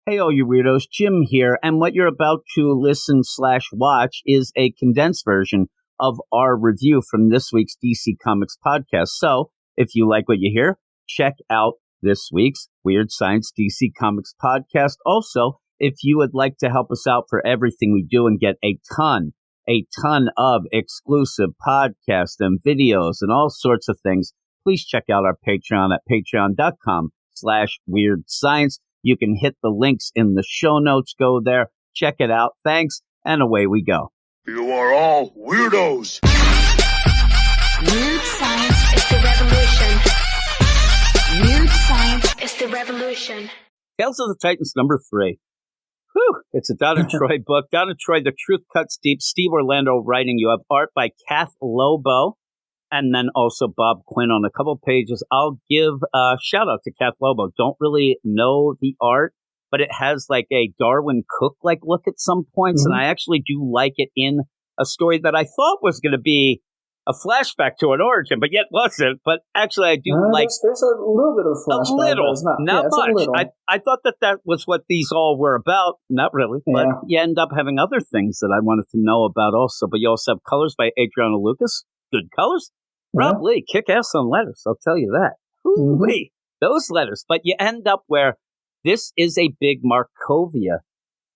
Hey, all you weirdos, Jim here, and what you're about to listen/watch is a condensed version of our review from this week's DC Comics podcast. So, if you like what you hear, check out this week's Weird Science DC Comics podcast. Also, if you would like to help us out for everything we do and get a ton of exclusive podcasts and videos and all sorts of things, please check out our Patreon at patreon.com/weirdscience. You can hit the links in the show notes. Go there, check it out. Thanks, and away we go. You are all weirdos. Weird science is the revolution. Weird science is the revolution. Tales of the Titans #3. Whew, it's a Donna Troy book. Donna Troy, The Truth Cuts Deep. Steve Orlando writing. You have art by Kath Lobo, and then also Bob Quinn on a couple pages. I'll give a shout out to Kath Lobo. Don't really know the art, but it has like a Darwin Cook-like look at some points, and I actually do like it in a story that I thought was going to be a flashback to an origin, but yet wasn't. But actually, I do like... There's a little bit of flashback. A little, not much. Little. I thought that was what these all were about. Not really, but you end up having other things that I wanted to know about also. But you also have colors by Adriana Lucas. Good colors. Rob Lee, kick-ass on letters, I'll tell you that. Ooh-wee, those letters. But you end up where this is a big Markovia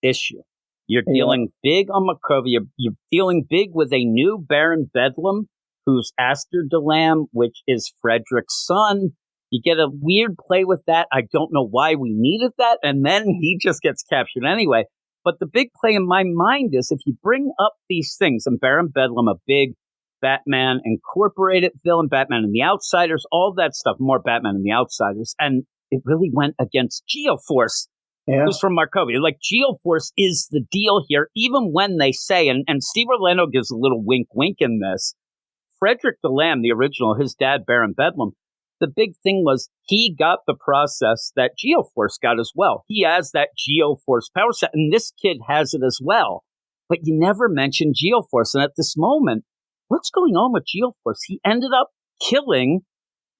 issue. You're dealing big on Marcovia. You're dealing big with a new Baron Bedlam, who's Aster DeLam, which is Frederick's son. You get a weird play with that. I don't know why we needed that. And then he just gets captured anyway. But the big play in my mind is if you bring up these things, and Baron Bedlam, a big Batman Incorporated villain, Batman and the Outsiders, all that stuff, more Batman and the Outsiders. And it really went against Geoforce, who's from Markovia. Like, Geoforce is the deal here, even when they say, and Steve Orlando gives a little wink in this, Frederick DeLam, the original, his dad, Baron Bedlam, the big thing was he got the process that Geoforce got as well. He has that Geoforce power set, and this kid has it as well. But you never mention Geoforce. And at this moment, what's going on with Geoforce? He ended up killing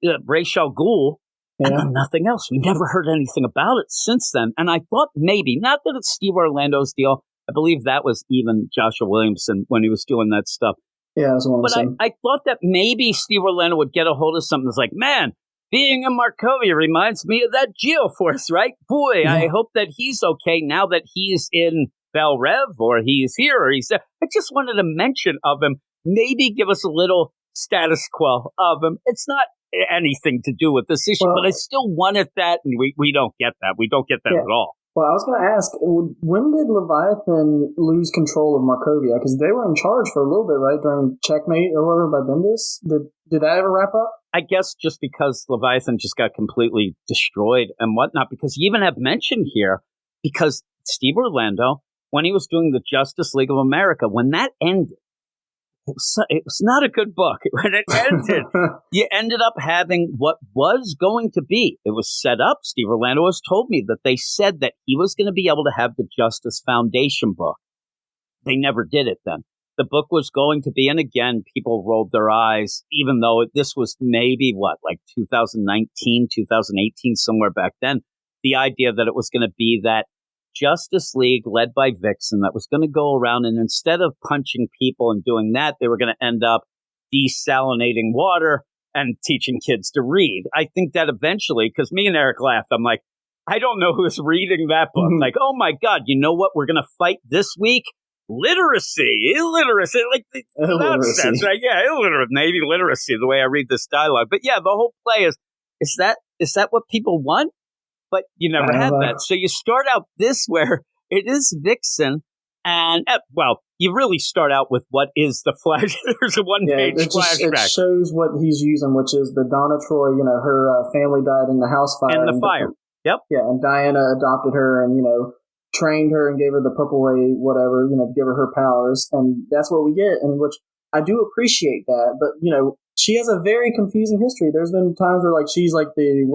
Ra's al Ghul and then nothing else. We never heard anything about it since then. And I thought maybe, not that it's Steve Orlando's deal, I believe that was even Joshua Williamson when he was doing that stuff. Yeah, that's what I'm saying. I thought that maybe Steve Orlando would get a hold of something that's like, man, being in Markovia reminds me of that Geoforce, right? Boy, I hope that he's okay now that he's in Bel Rev, or he's here, or he's there. I just wanted a mention of him. Maybe give us a little status quo of him. It's not anything to do with this issue, but I still wanted that, and we don't get that. We don't get that at all. Well, I was going to ask, when did Leviathan lose control of Markovia? Because they were in charge for a little bit, right, during Checkmate or whatever by Bendis? Did that ever wrap up? I guess just because Leviathan just got completely destroyed and whatnot, because you even have mentioned here, because Steve Orlando, when he was doing the Justice League of America, when that ended, it was not a good book. When it ended, you ended up having what was going to be. It was set up. Steve Orlando has told me that they said that he was going to be able to have the Justice Foundation book. They never did it then. The book was going to be, and again, people rolled their eyes, even though this was maybe, like 2019, 2018, somewhere back then. The idea that it was going to be that Justice League led by Vixen that was going to go around, and instead of punching people and doing that, they were going to end up desalinating water and teaching kids to read. I think that eventually, because me and Eric laughed, I'm like, I don't know who's reading that book. Like, oh my God, you know what we're going to fight this week? Illiteracy, like nonsense, right? Yeah, illiterate, maybe literacy, the way I read this dialogue. But yeah, the whole play is that what people want? But you never had that. So you start out this where it is Vixen, and, you really start out with what is the flash. There's a one-page flashback. It shows what he's using, which is the Donna Troy, her family died in the house fire. In the fire. Yep. Yeah, and Diana adopted her and, trained her and gave her the purple ray, whatever, to give her powers. And that's what we get, and which I do appreciate that. But, she has a very confusing history. There's been times where, she's like the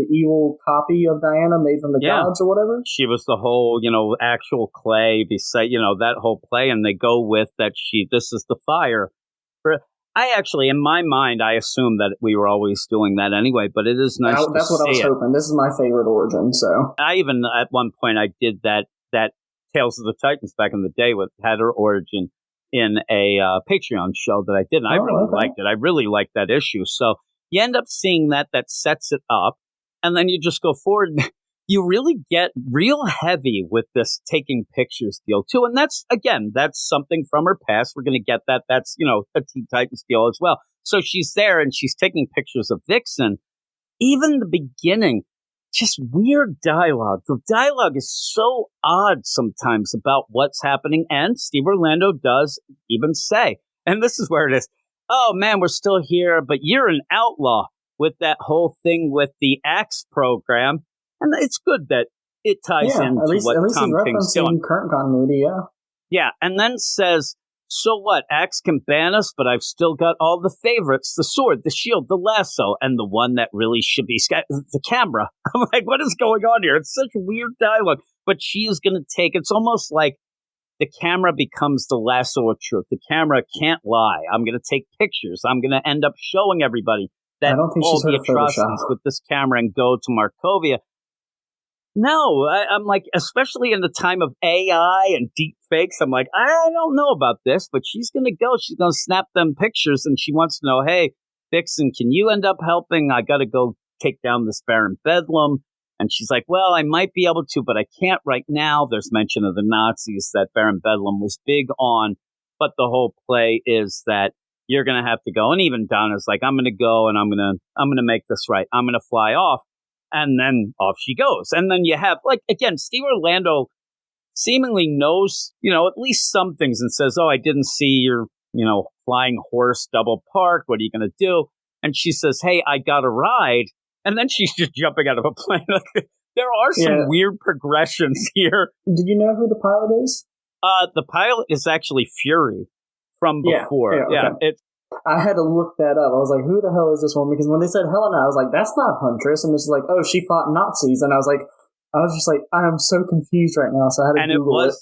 evil copy of Diana made from the gods or whatever? She was the whole, actual clay, beside, that whole play, and they go with that this is the fire. I actually, in my mind, I assume that we were always doing that anyway, but it is nice to see it. That's what I was hoping. This is my favorite origin, so. I even, at one point, I did that Tales of the Titans back in the day had her origin in a Patreon show that I did, and I really liked it. I really liked that issue. So you end up seeing that sets it up, and then you just go forward. You really get real heavy with this taking pictures deal, too. And that's something from her past. We're going to get that. That's, a Teen Titans deal as well. So she's there, and she's taking pictures of Vixen. Even the beginning, just weird dialogue. The dialogue is so odd sometimes about what's happening. And Steve Orlando does even say, and this is where it is, oh, man, we're still here, but you're an outlaw with that whole thing with the Axe program. And it's good that it ties into what Tom King's doing. Current continuity, yeah. Yeah, and then says, so what, Axe can ban us, but I've still got all the favorites, the sword, the shield, the lasso, and the one that really should be the camera. I'm like, what is going on here? It's such weird dialogue. But she's going to it's almost like the camera becomes the lasso of truth. The camera can't lie. I'm going to take pictures. I'm going to end up showing everybody that all the atrocities with this camera and go to Markovia. No, I'm like, especially in the time of AI and deep fakes, I'm like, I don't know about this, but she's going to go. She's going to snap them pictures, and she wants to know, hey, Vixen, can you end up helping? I got to go take down this Baron Bedlam. And she's like, well, I might be able to, but I can't right now. There's mention of the Nazis that Baron Bedlam was big on, but the whole play is that you're going to have to go. And even Donna's like, I'm going to go, and I'm going to make this right. I'm going to fly off. And then off she goes. And then you have, like, again, Steve Orlando seemingly knows, at least some things and says, oh, I didn't see your, flying horse double park. What are you going to do? And she says, hey, I got a ride. And then she's just jumping out of a plane. There are some weird progressions here. Did you know who the pilot is? The pilot is actually Fury from before. Yeah, okay. I had to look that up. I was like, who the hell is this one? Because when they said Helena, I was like, that's not Huntress. And it's like, oh, she fought Nazis. And I was just like, I am so confused right now. So I had to Google it.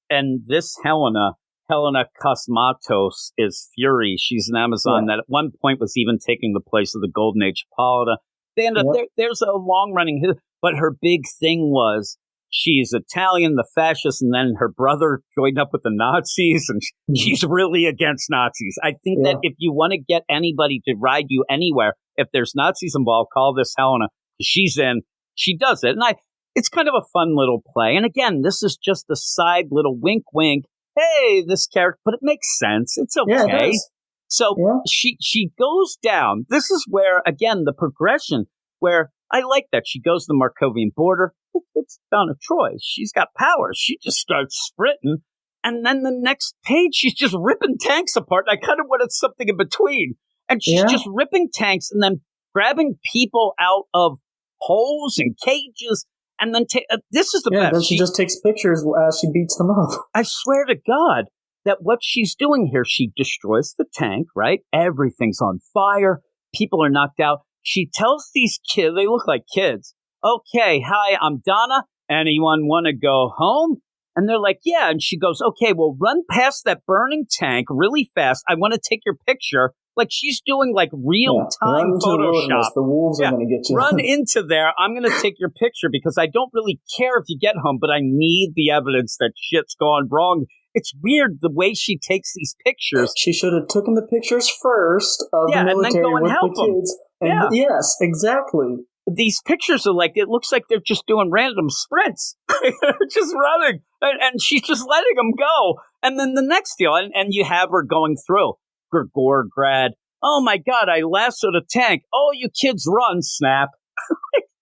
And this Helena Cosmatos is Fury. She's an Amazon that at one point was even taking the place of the Golden Age Hippolyta. They end up there's a long running, but her big thing was she's Italian, the fascists, and then her brother joined up with the Nazis, and she's really against Nazis. I think that if you want to get anybody to ride you anywhere, if there's Nazis involved, call this Helena. She's in. She does it. And it's kind of a fun little play. And again, this is just a side little wink, wink. Hey, this character, but it makes sense. It's okay. Yeah, it does. So she goes down. This is where, again, the progression, where I like that. She goes to the Marcovian border. It's Donna Troy. She's got powers. She just starts sprinting. And then the next page, she's just ripping tanks apart. And I kind of wanted something in between. And she's just ripping tanks and then grabbing people out of holes and cages. And then this is the best. Then she just takes pictures as she beats them up. I swear to God that what she's doing here, she destroys the tank, right? Everything's on fire. People are knocked out. She tells these kids, they look like kids, okay, hi, I'm Donna. Anyone want to go home? And they're like, yeah. And she goes, okay, well, run past that burning tank really fast. I want to take your picture. Like she's doing like real-time Photoshop. The wolves are going to get you. Run into there. I'm going to take your picture because I don't really care if you get home, but I need the evidence that shit's gone wrong. It's weird the way she takes these pictures. She should have taken the pictures first of the military and then go and with help the kids. And yes, exactly. These pictures are like, it looks like they're just doing random sprints. They're just running. And she's just letting them go. And then the next deal, and you have her going through. Gorgrad. Oh my God, I lassoed a tank. Oh, you kids run, snap.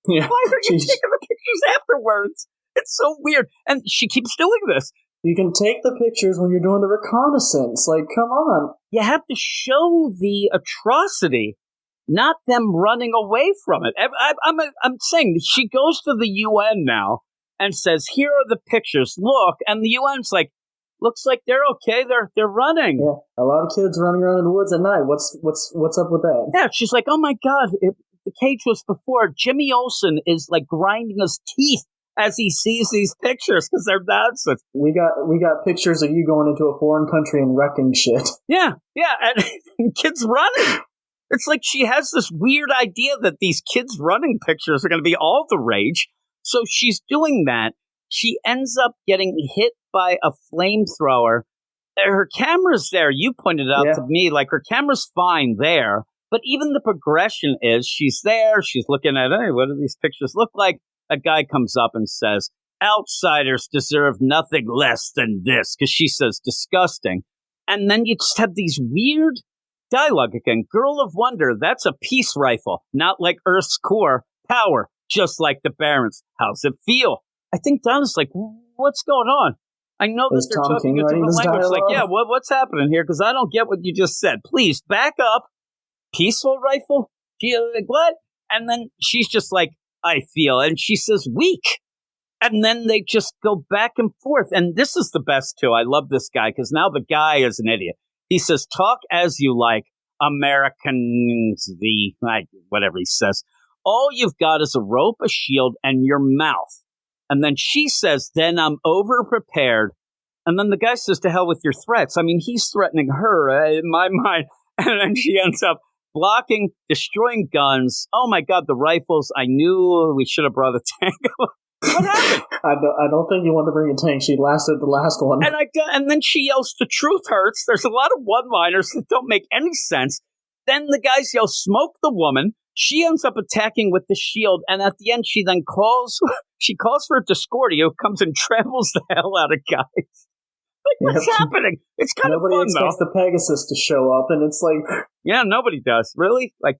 Why are you taking the pictures afterwards? It's so weird. And she keeps doing this. You can take the pictures when you're doing the reconnaissance. Like, come on. You have to show the atrocity, not them running away from it. I'm saying she goes to the UN now and says, here are the pictures. Look. And the UN's like, looks like they're okay. They're running. Yeah, a lot of kids running around in the woods at night. What's up with that? Yeah, she's like, oh my God, the cage was before. Jimmy Olsen is like grinding his teeth as he sees these pictures because they're nonsense. We got pictures of you going into a foreign country and wrecking shit. Yeah, and kids running. It's like she has this weird idea that these kids running pictures are going to be all the rage. So she's doing that. She ends up getting hit by a flamethrower. Her camera's there. You pointed out to me, like, her camera's fine there. But even the progression is she's there. She's looking at, hey, what do these pictures look like? A guy comes up and says, outsiders deserve nothing less than this. Because she says, disgusting. And then you just have these weird dialogue again. Girl of Wonder, that's a peace rifle. Not like Earth's core. Power, just like the Barons. How's it feel? I think Donna's like, what's going on? I know that they're talking a different language. Like, yeah, what's happening here? Because I don't get what you just said. Please, back up. Peaceful rifle? Like, what? And then she's just like, I feel. And she says, weak. And then they just go back and forth. And this is the best, too. I love this guy, because now the guy is an idiot. He says, talk as you like, Americans, whatever he says. All you've got is a rope, a shield, and your mouth. And then she says, then I'm over-prepared. And then the guy says, to hell with your threats. I mean, he's threatening her in my mind. And then she ends up blocking, destroying guns. Oh, my God, the rifles. I knew we should have brought a tank. What happened? I don't think you want to bring a tank. She lasted the last one. And then she yells, the truth hurts. There's a lot of one-liners that don't make any sense. Then the guys yell, smoke the woman. She ends up attacking with the shield, and at the end, she then calls for Discordia, who comes and tramples the hell out of guys. Like, what's happening? It's kind of fun, Nobody expects the Pegasus to show up, and it's like... Yeah, nobody does. Really? Like,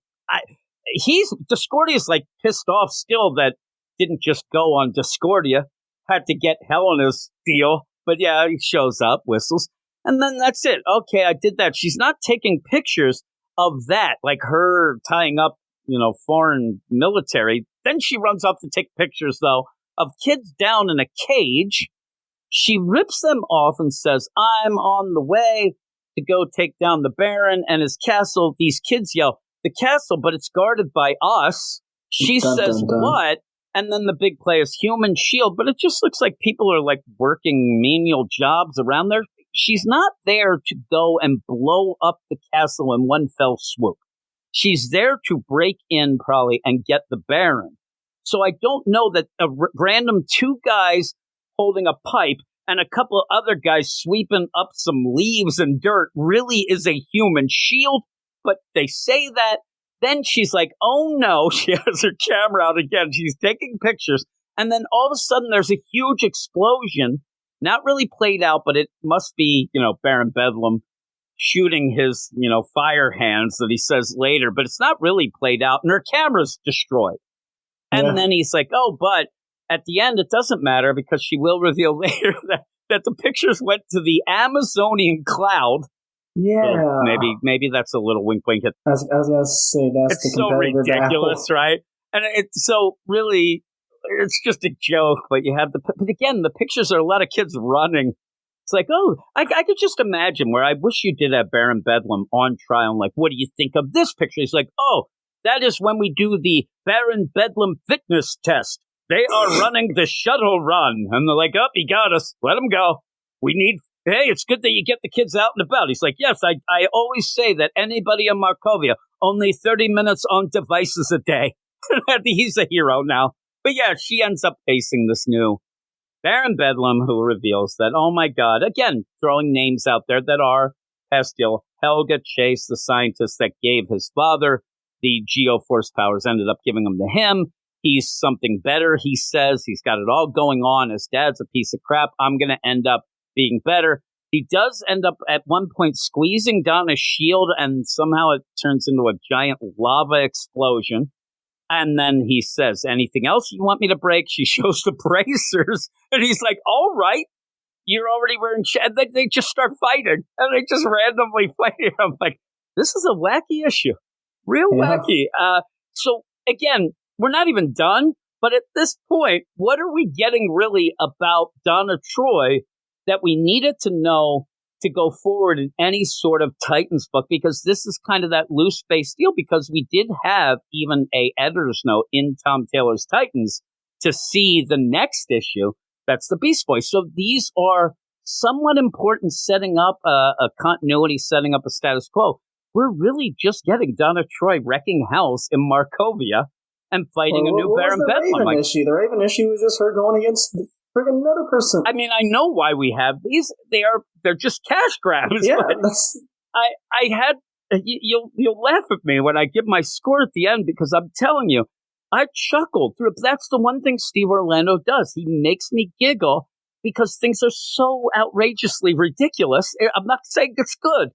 Discordia's, like, pissed off still that didn't just go on Discordia. Had to get Helena's deal. But yeah, he shows up, whistles, and then that's it. Okay, I did that. She's not taking pictures of that, like her tying up, foreign military. Then she runs up to take pictures, though, of kids down in a cage. She rips them off and says, I'm on the way to go take down the Baron and his castle. These kids yell, the castle, but it's guarded by us. She says, what? And then the big play is human shield, but it just looks like people are like working menial jobs around there. She's not there to go and blow up the castle in one fell swoop. She's there to break in, probably, and get the Baron. So I don't know that a random two guys holding a pipe and a couple of other guys sweeping up some leaves and dirt really is a human shield. But they say that. Then she's like, oh no, she has her camera out again. She's taking pictures. And then all of a sudden there's a huge explosion. Not really played out, but it must be, Baron Bedlam shooting his, fire hands that he says later, but it's not really played out, and her camera's destroyed. And then he's like, oh, but at the end, it doesn't matter, because she will reveal later that the pictures went to the Amazonian cloud. Yeah. So maybe that's a little wink. I was going to say, that's it's the competitor. It's so ridiculous, right? And it's so really, it's just a joke, but you have but again, the pictures are a lot of kids running. It's like, oh, I could just imagine where I wish you did have Baron Bedlam on trial. Like, what do you think of this picture? He's like, oh, that is when we do the Baron Bedlam fitness test. They are running the shuttle run. And they're like, oh, he got us. Let him go. Hey, it's good that you get the kids out and about. He's like, yes, I always say that anybody in Markovia, only 30 minutes on devices a day. He's a hero now. But yeah, she ends up facing this new Baron Bedlam, who reveals that, oh my God, again, throwing names out there that are Pastille. Helga Chase, the scientist that gave his father the Geoforce powers, ended up giving them to him. He's something better, he says. He's got it all going on. His dad's a piece of crap. I'm going to end up being better. He does end up at one point squeezing down a shield, and somehow it turns into a giant lava explosion. And then he says, anything else you want me to break? She shows the bracers, and he's like, all right, you're already wearing and they just start fighting, and they just randomly fight. I'm like, this is a wacky issue. Real wacky. So, again, we're not even done, but at this point, what are we getting really about Donna Troy that we needed to know to go forward in any sort of Titans book? Because this is kind of that loose space deal, because we did have even a editor's note in Tom Taylor's Titans to see the next issue. That's the Beast Boy. So these are somewhat important, setting up a continuity, setting up a status quo. We're really just getting Donna Troy wrecking house in Markovia and fighting a new Baron Bedlam. The Raven issue was just her going against friggin' another person. I mean, I know why we have these. They're just cash grabs. Yeah, I had you'll laugh at me when I give my score at the end, because I'm telling you, I chuckled through it. That's the one thing Steve Orlando does. He makes me giggle because things are so outrageously ridiculous. I'm not saying it's good,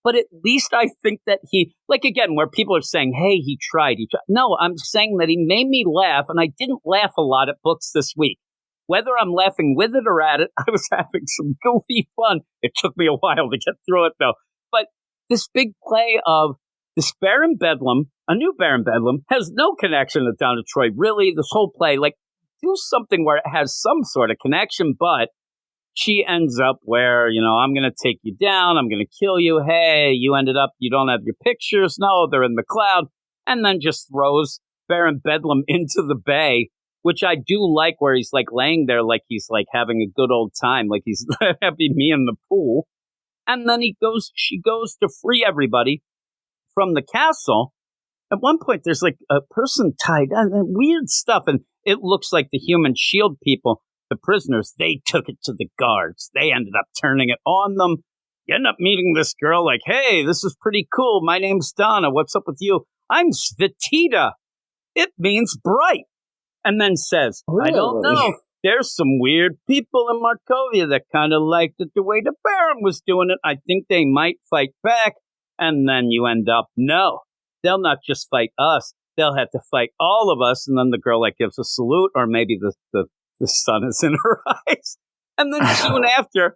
but at least I think that he, like, again, where people are saying, hey, he tried. No, I'm saying that he made me laugh, and I didn't laugh a lot at books this week. Whether I'm laughing with it or at it, I was having some goofy fun. It took me a while to get through it, though. But this big play of this Baron Bedlam, a new Baron Bedlam, has no connection to Donna Troy. Really, this whole play, like, do something where it has some sort of connection, but she ends up where, I'm going to take you down. I'm going to kill you. Hey, you don't have your pictures. No, they're in the cloud. And then just throws Baron Bedlam into the bay, which I do like, where he's like laying there like he's like having a good old time, like he's having me in the pool. And then she goes to free everybody from the castle. At one point, there's like a person tied down, weird stuff. And it looks like the human shield people, the prisoners, they took it to the guards. They ended up turning it on them. You end up meeting this girl like, hey, this is pretty cool. My name's Donna. What's up with you? I'm Svetita. It means bright. And then says, really? I don't know. There's some weird people in Marcovia that kind of liked it the way the Baron was doing it. I think they might fight back. And then you end up, no, they'll not just fight us. They'll have to fight all of us. And then the girl like gives a salute, or maybe the sun is in her eyes. And then soon after,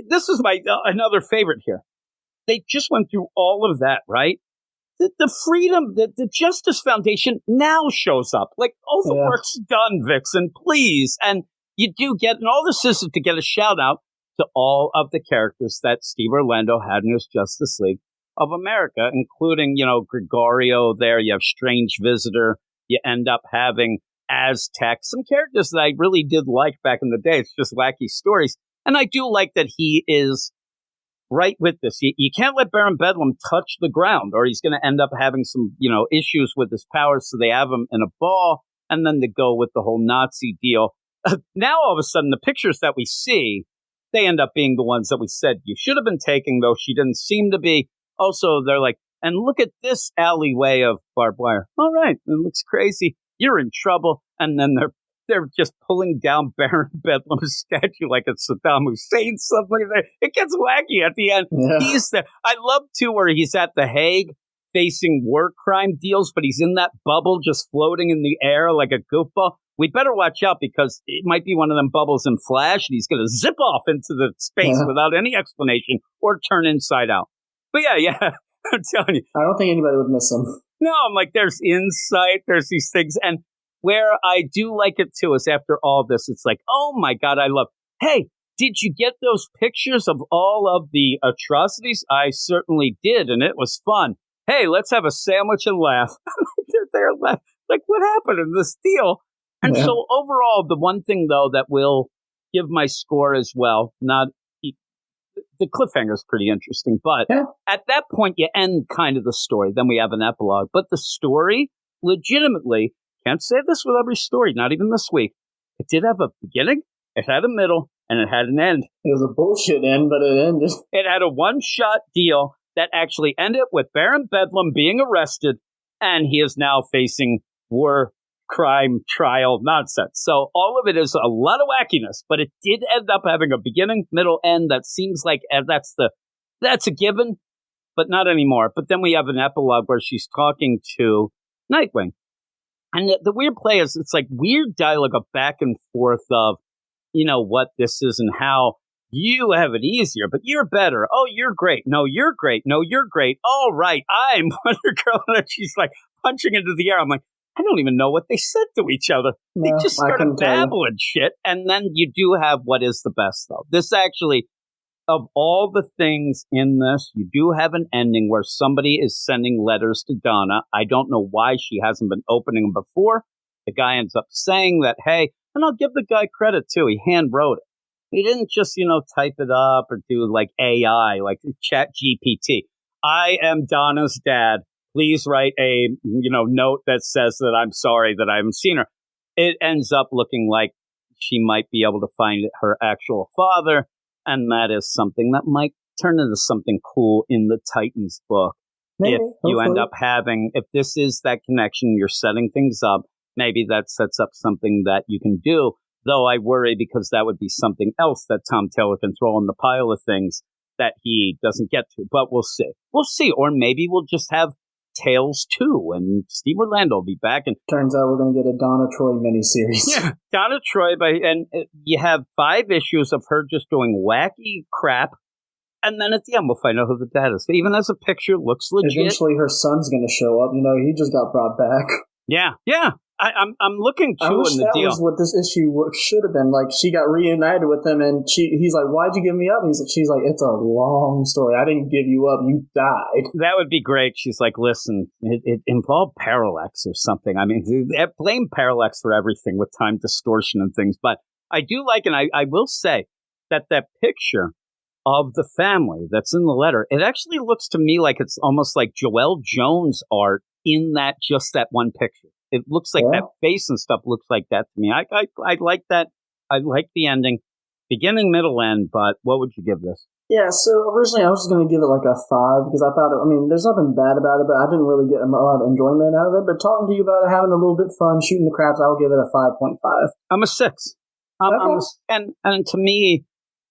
this is my another favorite here. They just went through all of that, right? The freedom, the Justice Foundation now shows up. Like, all the work's done, Vixen, please. And you do get, and all this is to get a shout out to all of the characters that Steve Orlando had in his Justice League of America, including, Gregorio there. You have Strange Visitor. You end up having Aztec, some characters that I really did like back in the day. It's just wacky stories. And I do like that he is right with this. You can't let Baron Bedlam touch the ground, or he's going to end up having some, issues with his powers. So they have him in a ball, and then they go with the whole Nazi deal. Now, all of a sudden, the pictures that we see, they end up being the ones that we said you should have been taking, though she didn't seem to be. Also, they're like, and look at this alleyway of barbed wire. All right, it looks crazy. You're in trouble. And then they're just pulling down Baron Bedlam's statue like it's Saddam Hussein, something like that. It gets wacky at the end. Yeah. He's there. I love, too, where he's at The Hague facing war crime deals, but he's in that bubble just floating in the air like a goofball. We better watch out, because it might be one of them bubbles in Flash, and he's going to zip off into the space without any explanation, or turn inside out. But yeah, I'm telling you. I don't think anybody would miss him. No, I'm like, there's insight, there's these things. And where I do like it, too, is after all this, it's like, oh, my God, I love, hey, did you get those pictures of all of the atrocities? I certainly did, and it was fun. Hey, let's have a sandwich and laugh. They're there laughing. Like, what happened in this deal? And so overall, the one thing, though, that will give my score as well, the cliffhanger is pretty interesting, but at that point, you end kind of the story. Then we have an epilogue. But the story, legitimately, can't say this with every story, not even this week. It did have a beginning, it had a middle, and it had an end. It was a bullshit end, but it ended. It had a one-shot deal that actually ended with Baron Bedlam being arrested, and he is now facing war crime trial nonsense. So all of it is a lot of wackiness, but it did end up having a beginning, middle, end that seems like that's a given, but not anymore. But then we have an epilogue where she's talking to Nightwing. And the weird play is, it's like weird dialogue of back and forth of, what this is and how you have it easier, but you're better. Oh, you're great. No, you're great. No, you're great. All right, I'm Wonder Girl. And she's like punching into the air. I'm like, I don't even know what they said to each other. They just started babbling shit. And then you do have what is the best, though. This actually, of all the things in this, you do have an ending where somebody is sending letters to Donna. I don't know why she hasn't been opening them before. the guy ends up saying that, hey, and I'll give the guy credit too, he hand wrote it. He didn't just, type it up or do like AI, like Chat GPT. I am Donna's dad. Please write a, note that says that I'm sorry that I haven't seen her. It ends up looking like she might be able to find her actual father. And that is something that might turn into something cool in the Titans book. Maybe, if you end up if this is that connection, you're setting things up, maybe that sets up something that you can do. Though I worry because that would be something else that Tom Taylor can throw in the pile of things that he doesn't get to. But we'll see. We'll see. Or maybe we'll just have Tales 2 and Steve Orlando will be back. And turns out we're going to get a Donna Troy miniseries. Yeah, Donna Troy. And you have 5 issues of her just doing wacky crap. And then at the end, we'll find out who the dad is. Even as a picture, looks legit. Eventually, her son's going to show up. He just got brought back. Yeah. I'm looking too in the deal. That was what this issue should have been. Like, she got reunited with him, and he's like, "Why'd you give me up?" And she's like, "It's a long story. I didn't give you up. You died." That would be great. She's like, "Listen, it involved parallax or something. I mean, they blame parallax for everything with time distortion and things." But I do like, and I will say that picture of the family that's in the letter, it actually looks to me like it's almost like Joelle Jones art in that one picture. It looks like that face and stuff looks like that to me. I like that. I like the ending, beginning, middle, end. But what would you give this? Yeah, so originally I was just going to give it like a 5 because I thought, there's nothing bad about it, but I didn't really get a lot of enjoyment out of it. But talking to you about it, having a little bit of fun, shooting the craps, I'll give it a 5.5. I'm a 6. And to me,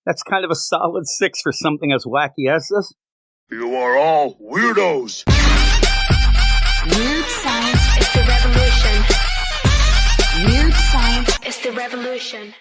that's kind of a solid 6 for something as wacky as this. You are all weirdos. Weird science is the revolution. Weird science is the revolution.